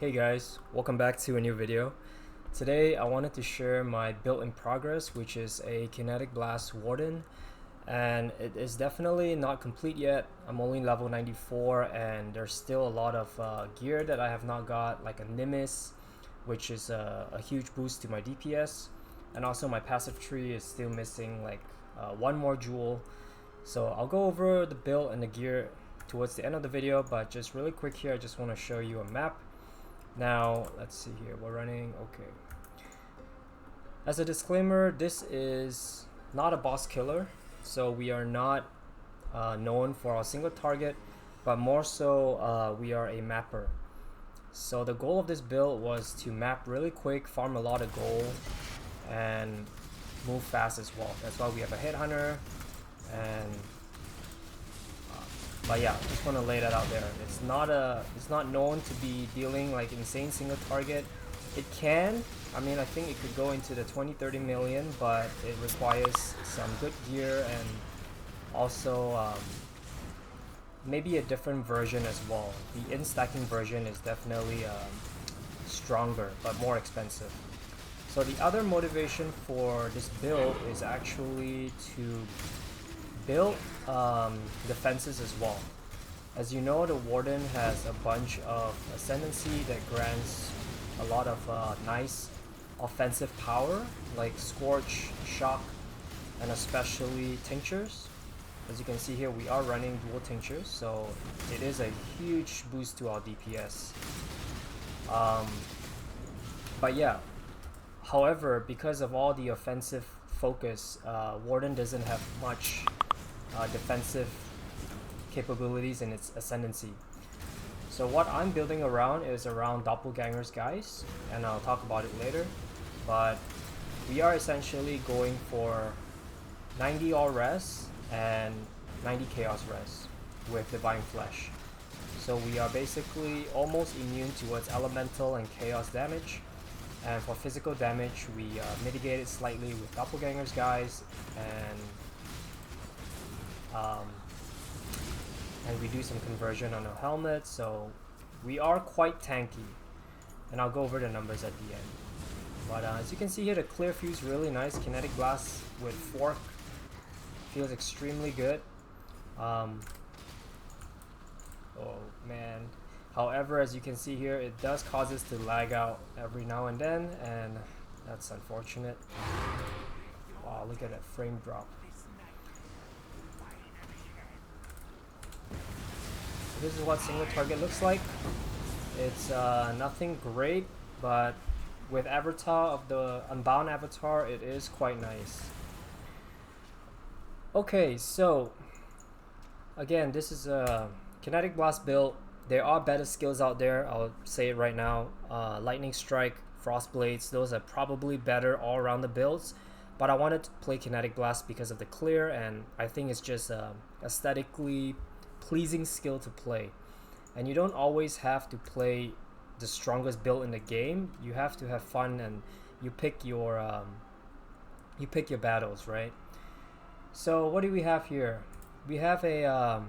Hey guys, welcome back to a new video. Today I wanted to share my build in progress, which is a Kinetic Blast Warden, and it is definitely not complete yet. I'm only level 94 and there's still a lot of gear that I have not got, like a Nimbus, which is a huge boost to my DPS, and also my passive tree is still missing like one more jewel. So I'll go over the build and the gear towards the end of the video, but just really quick here, I just want to show you a map. Now, let's see here, we're running, okay. As a disclaimer, this is not a boss killer, so we are not known for our single target, but more so we are a mapper. So the goal of this build was to map really quick, farm a lot of gold, and move fast as well. That's why we have a headhunter, and but yeah, just want to lay that out there. It's not known to be dealing like insane single target. It can, I mean, I think it could go into the 20-30 million, but it requires some good gear and also maybe a different version as well. The in-stacking version is definitely stronger but more expensive. So the other motivation for this build is actually to build defenses as well. As you know, the Warden has a bunch of ascendancy that grants a lot of nice offensive power, like Scorch, Shock, and especially Tinctures. As you can see here, we are running dual Tinctures, so it is a huge boost to our DPS. But yeah, however, because of all the offensive focus, Warden doesn't have much defensive capabilities in its ascendancy. So what I'm building around is around doppelgangers, guys, and I'll talk about it later. But we are essentially going for 90 all res and 90 chaos res with divine flesh. So we are basically almost immune towards elemental and chaos damage. And for physical damage, we mitigate it slightly with doppelgangers, guys, and we do some conversion on our helmet, so we are quite tanky, and I'll go over the numbers at the end. But as you can see here, the clear fuse really nice. Kinetic Blast with fork feels extremely good. Oh man. However, as you can see here, it does cause us to lag out every now and then, and that's unfortunate. Wow, look at that frame drop. This is what single target looks like. It's nothing great, but with Avatar of the Unbound Avatar, it is quite nice. Okay, so again, this is a Kinetic Blast build. There are better skills out there, I'll say it right now. Lightning Strike, Frost Blades, those are probably better all around the builds. But I wanted to play Kinetic Blast because of the clear, and I think it's just aesthetically pleasing skill to play. And you don't always have to play the strongest build in the game. You have to have fun, and you pick your battles, right? So what do we have here? We have a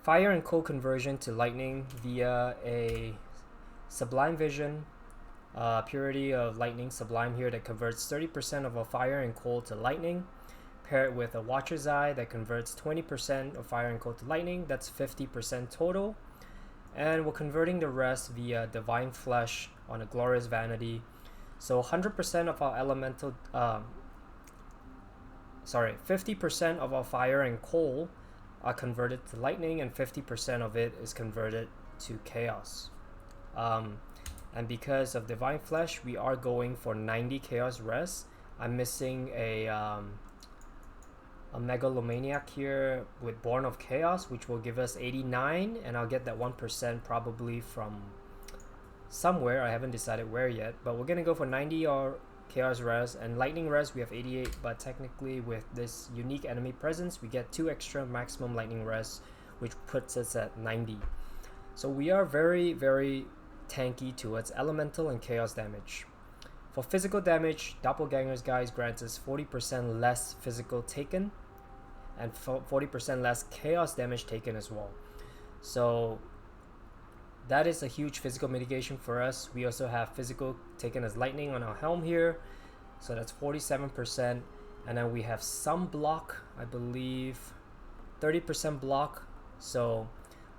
fire and cold conversion to lightning via a sublime vision, purity of lightning sublime here that converts 30% of a fire and cold to lightning. Pair it with a Watcher's Eye that converts 20% of fire and cold to lightning. That's 50% total. And we're converting the rest via Divine Flesh on a Glorious Vanity. So 100% of our elemental, 50% of our fire and coal are converted to lightning, and 50% of it is converted to chaos. And because of Divine Flesh, we are going for 90 chaos res. I'm missing a Megalomaniac here with Born of Chaos, which will give us 89, and I'll get that 1% probably from somewhere. I haven't decided where yet, but we're gonna go for 90 or chaos res, and lightning res we have 88, but technically with this unique enemy presence we get 2 extra maximum lightning res, which puts us at 90. So we are very, very tanky towards elemental and chaos damage. For physical damage, doppelgangers, guys, grants us 40% less physical taken and 40% less chaos damage taken as well. So that is a huge physical mitigation for us. We also have physical taken as lightning on our helm here, so that's 47%. And then we have some block, I believe 30% block. So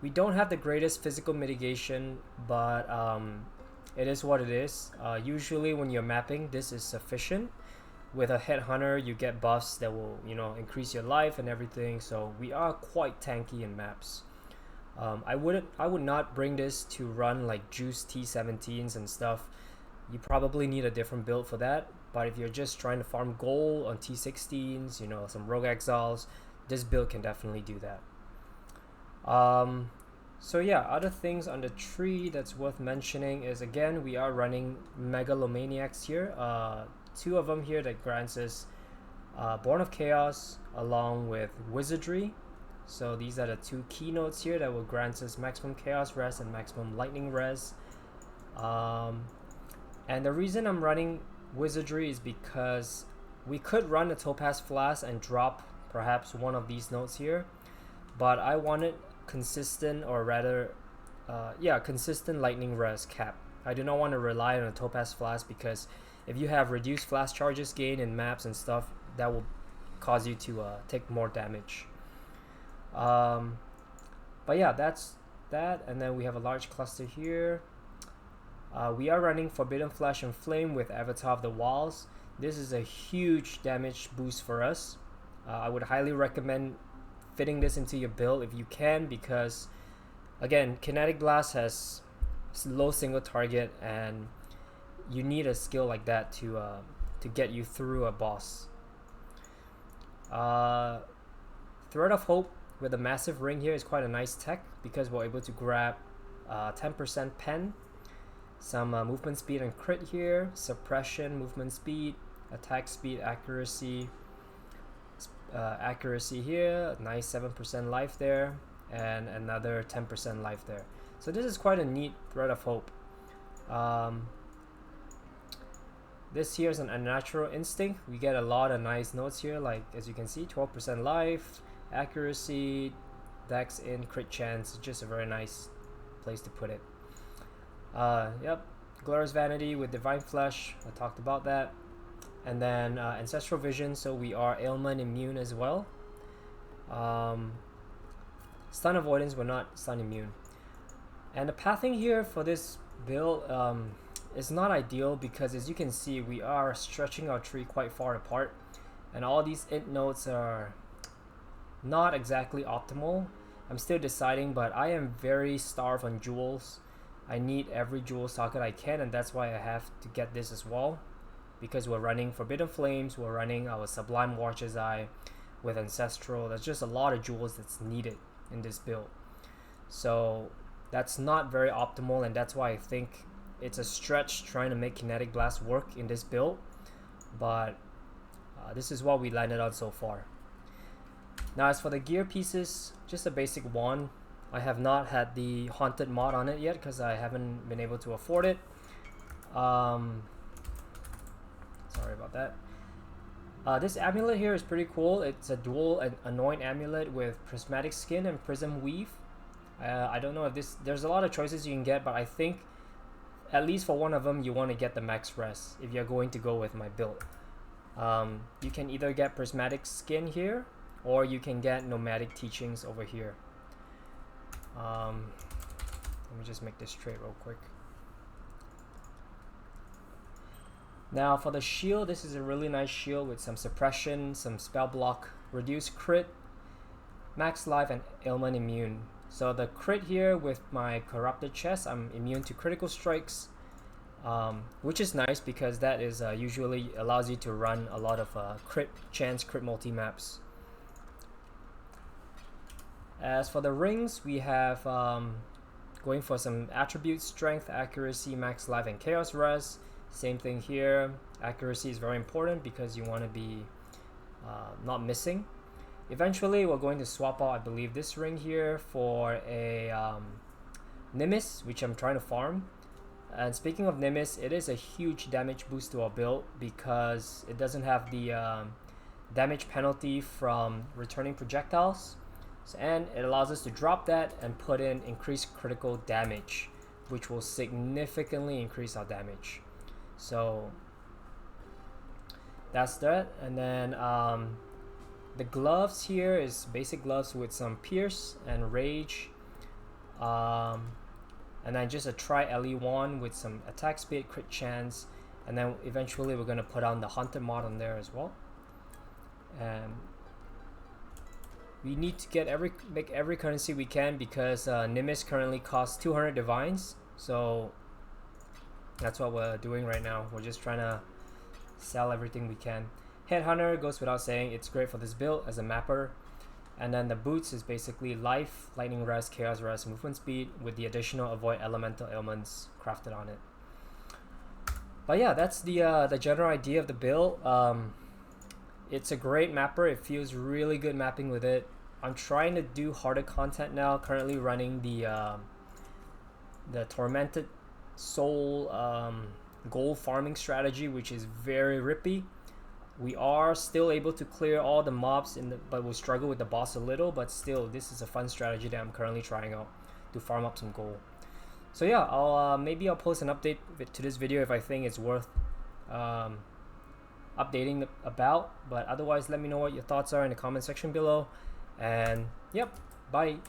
we don't have the greatest physical mitigation, but it is what it is. Usually when you're mapping, this is sufficient. With a headhunter, you get buffs that will, you know, increase your life and everything. So we are quite tanky in maps. I would not bring this to run like juice T17s and stuff. You probably need a different build for that. But if you're just trying to farm gold on T16s, you know, some rogue exiles, this build can definitely do that. So yeah, other things on the tree that's worth mentioning is, again, we are running megalomaniacs here. Two of them here that grants us Born of Chaos along with Wizardry. So these are the two keynotes here that will grant us maximum chaos res and maximum lightning res. And the reason I'm running Wizardry is because we could run a Topaz Flask and drop perhaps one of these notes here, but I wanted consistent, or rather consistent lightning res cap. I do not want to rely on a Topaz Flask, because if you have reduced flash charges gain in maps and stuff, that will cause you to take more damage. But yeah, that's that. And then we have a large cluster here. We are running Forbidden Flesh and Flame with Avatar of the Wilds. This is a huge damage boost for us. I would highly recommend fitting this into your build if you can, because again, Kinetic Blast has low single target, and you need a skill like that to get you through a boss. Thread of Hope with a massive ring here is quite a nice tech, because we're able to grab 10% pen, some movement speed and crit here, suppression, movement speed, attack speed, accuracy, accuracy here, nice 7% life there, and another 10% life there. So this is quite a neat Thread of Hope. This here is an Unnatural Instinct. We get a lot of nice notes here, like as you can see, 12% life, accuracy, dex in, crit chance. Just a very nice place to put it. Yep, Glorious Vanity with Divine Flesh, I talked about that. And then Ancestral Vision, so we are ailment immune as well. Stun Avoidance, we're not stun immune. And the pathing here for this build is not ideal, because as you can see, we are stretching our tree quite far apart, and all these int nodes are not exactly optimal. I'm still deciding, but I am very starved on jewels. I need every jewel socket I can, and that's why I have to get this as well, because we're running Forbidden Flames, we're running our Sublime Watcher's Eye with Ancestral. There's just a lot of jewels that's needed in this build. So that's not very optimal, and that's why I think it's a stretch trying to make Kinetic Blast work in this build. But this is what we landed on so far. Now as for the gear pieces, just a basic wand. I have not had the Haunted mod on it yet, because I haven't been able to afford it. Sorry about that. This amulet here is pretty cool. It's a dual anoint amulet with prismatic skin and prism weave. I don't know if there's a lot of choices you can get, but I think at least for one of them you want to get the max res if you're going to go with my build. You can either get prismatic skin here, or you can get nomadic teachings over here. Let me just make this straight real quick. Now for the shield, this is a really nice shield with some suppression, some spell block, reduced crit, max life, and ailment immune. So the crit here with my corrupted chest, I'm immune to critical strikes, which is nice, because that is usually allows you to run a lot of crit chance, crit multi maps. As for the rings, we have going for some attribute, strength, accuracy, max life, and chaos res. Same thing here. Accuracy is very important because you want to be not missing. Eventually we're going to swap out, I believe, this ring here for a Nimis, which I'm trying to farm. And speaking of Nimis, it is a huge damage boost to our build, because it doesn't have the damage penalty from returning projectiles, and it allows us to drop that and put in increased critical damage. which will significantly increase our damage. So that's that. And then the gloves here is basic gloves with some pierce and rage, and then just a tri LE wand with some attack speed, crit chance, and then eventually we're going to put on the hunter mod on there as well. And we need to get make every currency we can, because Nimbus currently costs 200 divines, so that's what we're doing right now. We're just trying to sell everything we can. Headhunter goes without saying, it's great for this build as a mapper. And then the boots is basically life, lightning rest, chaos rest, movement speed, with the additional avoid elemental ailments crafted on it. But yeah, that's the general idea of the build. It's a great mapper. It feels really good mapping with it. I'm trying to do harder content now. Currently running the Tormented Soul gold farming strategy, which is very rippy. We are still able to clear all the mobs but we'll struggle with the boss a little. But still, this is a fun strategy that I'm currently trying out to farm up some gold. So yeah, I'll maybe I'll post an update to this video if I think it's worth updating about. But otherwise, let me know what your thoughts are in the comment section below. And yep, bye.